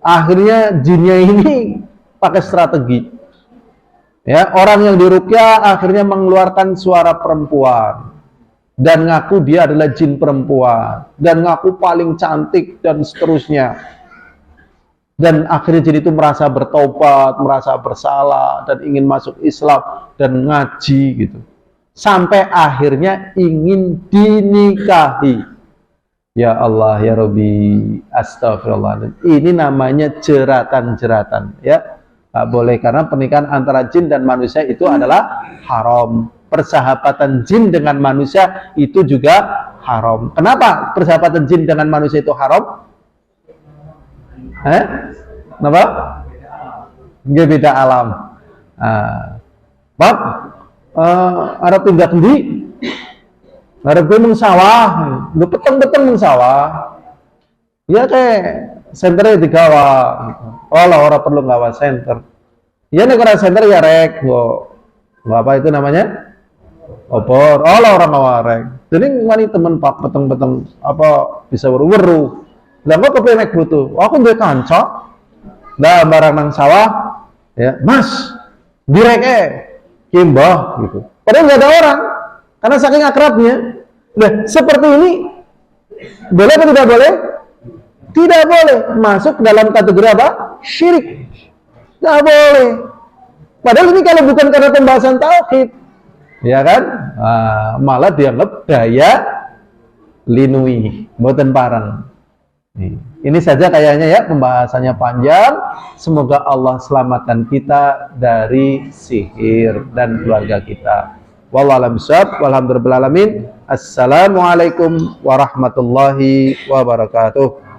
akhirnya jinnya ini pakai strategi. Ya, orang yang diruqyah akhirnya mengeluarkan suara perempuan dan ngaku dia adalah jin perempuan dan ngaku paling cantik dan seterusnya. Dan akhirnya jin itu merasa bertobat, merasa bersalah dan ingin masuk Islam dan ngaji gitu. Sampai akhirnya ingin dinikahi. Ya Allah, ya Rabbi, astagfirullah. Ini namanya jeratan-jeratan, ya. Nggak boleh, karena pernikahan antara jin dan manusia itu adalah haram. Persahabatan jin dengan manusia itu juga haram. Kenapa persahabatan jin dengan manusia itu haram? Kenapa? Nggak beda alam. Bab, ada tindak di, ada gue mengsawah, lu peteng-peteng mengsawah. Ya kayak senternya di gawah. Orang perlu gawa center. Ya negara center ya rek, gua apa itu namanya? Opor. Orang gawa rek. Jadi ngani temen pak peteng-peteng apa bisa weru-weru. Lah kok kepenek butuh. Aku duwe kanca. Lah barang nang sawah, ya, Mas, direk kimbah gitu. Padahal nggak ada orang. Karena saking akrabnya. Nah, seperti ini boleh atau tidak boleh? Tidak boleh. Masuk dalam kategori apa? Syirik. Tidak boleh. Padahal ini kalau bukan karena pembahasan tauhid, ya kan? Malah dianggap daya linui, mboten parang. Ini saja kayaknya ya, pembahasannya panjang. Semoga Allah selamatkan kita dari sihir dan keluarga kita. Wallahu a'lam bishawab. Walhamdulillahirabbil alamin. Assalamualaikum warahmatullahi wabarakatuh.